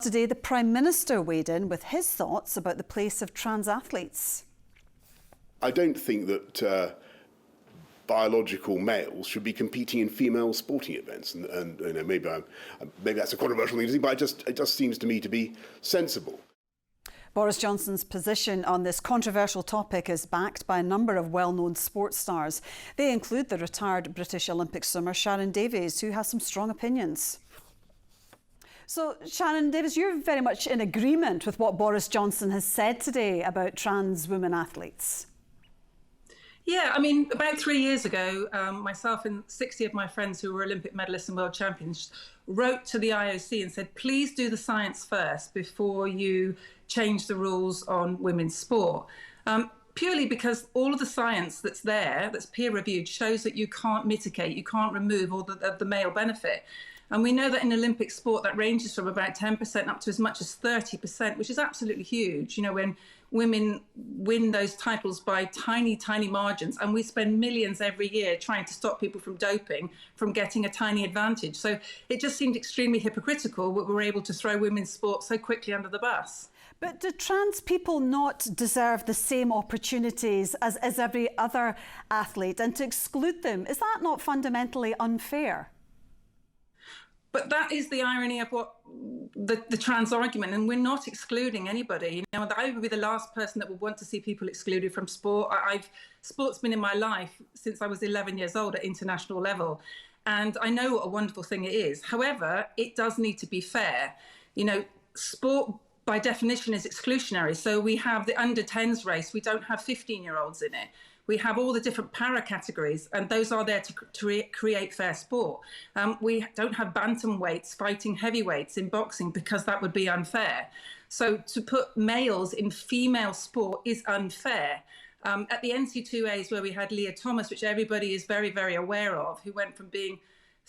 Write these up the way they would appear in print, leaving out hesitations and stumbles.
Today, the Prime Minister weighed in with his thoughts about the place of trans athletes. I don't think that biological males should be competing in female sporting events, and you know, maybe that's a controversial thing to think, but it just seems to me to be sensible. Boris Johnson's position on this controversial topic is backed by a number of well-known sports stars. They include the retired British Olympic swimmer Sharron Davies, who has some strong opinions. So, Sharron Davies, you're very much in agreement with what Boris Johnson has said today about trans women athletes. Yeah, I mean, about 3 years ago, myself and 60 of my friends who were Olympic medalists and world champions wrote to the IOC and said, please do the science first before you change the rules on women's sport. Purely because all of the science that's there, that's peer-reviewed, shows that you can't mitigate, you can't remove all the male benefit. And we know that in Olympic sport, that ranges from about 10% up to as much as 30%, which is absolutely huge. You know, when women win those titles by tiny, tiny margins, and we spend millions every year trying to stop people from doping, from getting a tiny advantage. So it just seemed extremely hypocritical that we were able to throw women's sport so quickly under the bus. But do trans people not deserve the same opportunities as every other athlete? And to exclude them, is that not fundamentally unfair? But that is the irony of what the trans argument, and we're not excluding anybody. You know, I would be the last person that would want to see people excluded from sport. Sport's been in my life since I was 11 years old at international level, and I know what a wonderful thing it is. However, it does need to be fair. You know, sport by definition is exclusionary. So we have the under-10s race. We don't have 15-year-olds in it. We have all the different para categories, and those are there to create fair sport. We don't have bantamweights fighting heavyweights in boxing because that would be unfair. So to put males in female sport is unfair. At the NC2As, where we had Leah Thomas, which everybody is very, very aware of, who went from being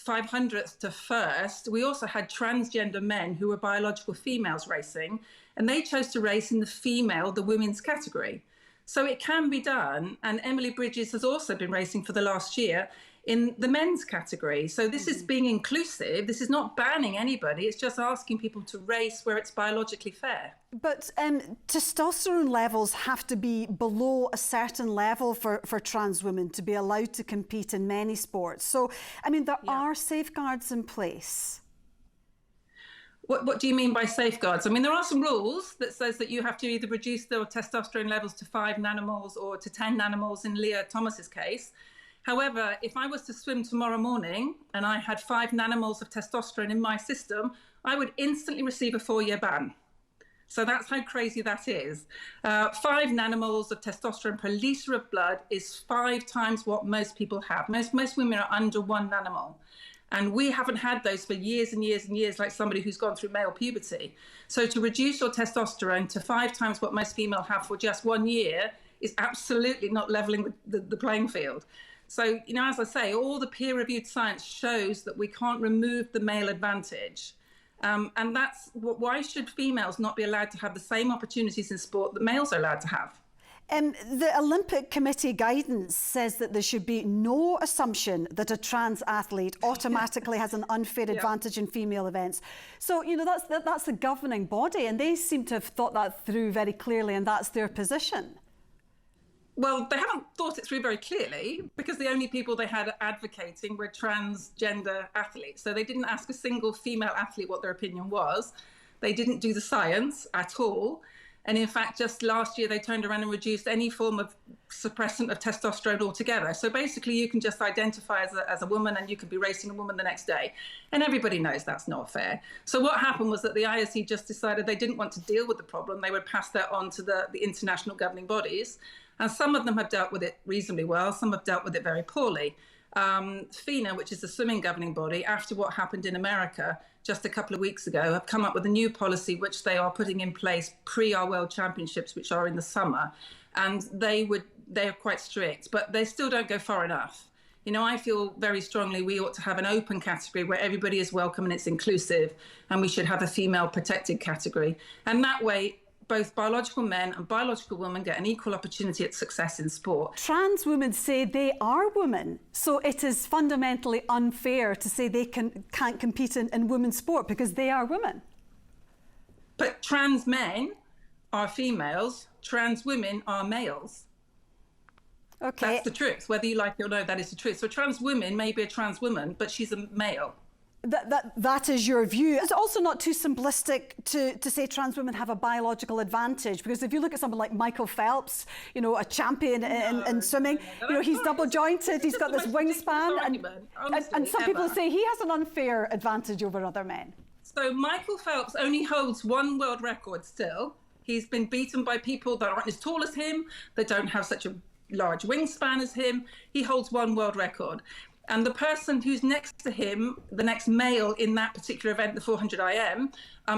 500th to first, we also had transgender men who were biological females racing, and they chose to race in the women's category. So it can be done, and Emily Bridges has also been racing for the last year in the men's category. So this is being inclusive. This is not banning anybody. It's just asking people to race where it's biologically fair. But testosterone levels have to be below a certain level for trans women to be allowed to compete in many sports. So, I mean, there are safeguards in place. What do you mean by safeguards? I mean, there are some rules that says that you have to either reduce the testosterone levels to 5 nanomoles or to 10 nanomoles in Leah Thomas's case. However, if I was to swim tomorrow morning and I had 5 nanomoles of testosterone in my system, I would instantly receive a 4-year ban. So that's how crazy that is. 5 nanomoles of testosterone per litre of blood is 5 times what most people have. Most women are under 1 nanomole. And we haven't had those for years and years and years, like somebody who's gone through male puberty. So to reduce your testosterone to 5 times what most females have for just 1 year is absolutely not levelling the playing field. So, you know, as I say, all the peer-reviewed science shows that we can't remove the male advantage. And that's why should females not be allowed to have the same opportunities in sport that males are allowed to have? The Olympic Committee guidance says that there should be no assumption that a trans athlete automatically has an unfair advantage in female events. So, you know, that's the governing body, and they seem to have thought that through very clearly, and that's their position. Well, they haven't thought it through very clearly, because the only people they had advocating were transgender athletes. So they didn't ask a single female athlete what their opinion was. They didn't do the science at all. And in fact, just last year, they turned around and reduced any form of suppressant of testosterone altogether. So basically, you can just identify as a woman and you could be racing a woman the next day. And everybody knows that's not fair. So what happened was that the IOC just decided they didn't want to deal with the problem. They would pass that on to the international governing bodies. And some of them have dealt with it reasonably well. Some have dealt with it very poorly. FINA, which is the swimming governing body, after what happened in America just a couple of weeks ago, have come up with a new policy which they are putting in place pre our World Championships, which are in the summer. And they are quite strict, but they still don't go far enough. You know, I feel very strongly we ought to have an open category where everybody is welcome and it's inclusive, and we should have a female protected category. And that way, both biological men and biological women get an equal opportunity at success in sport. Trans women say they are women, so it is fundamentally unfair to say they can't compete in women's sport because they are women. that trans men are females, trans women are males. Okay. That's the truth. Whether you like it or no, that is the truth. So trans women may be a trans woman, but she's a male. That is your view. It's also not too simplistic to say trans women have a biological advantage, because if you look at someone like Michael Phelps, you know, a champion in swimming, you know, he's double jointed, he's got this wingspan, and some people say he has an unfair advantage over other men. So Michael Phelps only holds one world record still. He's been beaten by people that aren't as tall as him, that don't have such a large wingspan as him. He holds one world record. And the person who's next to him, the next male in that particular event, the 400 IM,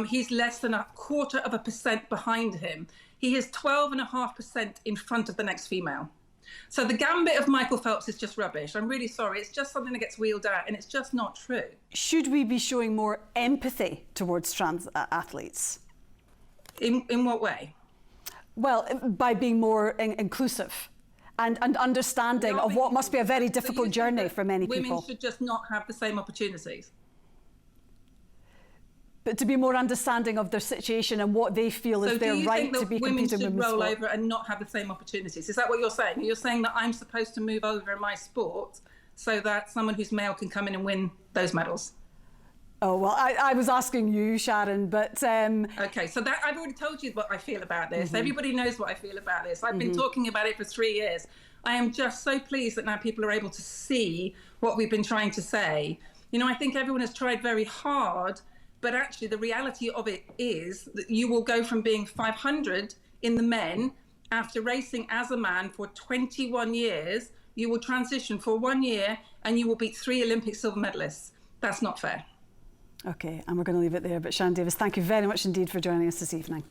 he's less than 0.25% behind him. He is 12.5% in front of the next female. So the gambit of Michael Phelps is just rubbish. I'm really sorry. It's just something that gets wheeled out, and it's just not true. Should we be showing more empathy towards trans athletes? In what way? Well, by being more inclusive. And understanding of what must be a very difficult journey for many people. Women should just not have the same opportunities. But to be more understanding of their situation and what they feel is their right to be competing in women's sport. So do you think that women should roll over and not have the same opportunities? Is that what you're saying? You're saying that I'm supposed to move over in my sport so that someone who's male can come in and win those medals? Oh, well, I was asking you, Sharron, but... OK, so that I've already told you what I feel about this. Everybody knows what I feel about this. I've been talking about it for 3 years. I am just so pleased that now people are able to see what we've been trying to say. You know, I think everyone has tried very hard, but actually the reality of it is that you will go from being 500 in the men after racing as a man for 21 years. You will transition for 1 year and you will beat 3 Olympic silver medalists. That's not fair. OK, and we're going to leave it there. But Sharron Davies, thank you very much indeed for joining us this evening.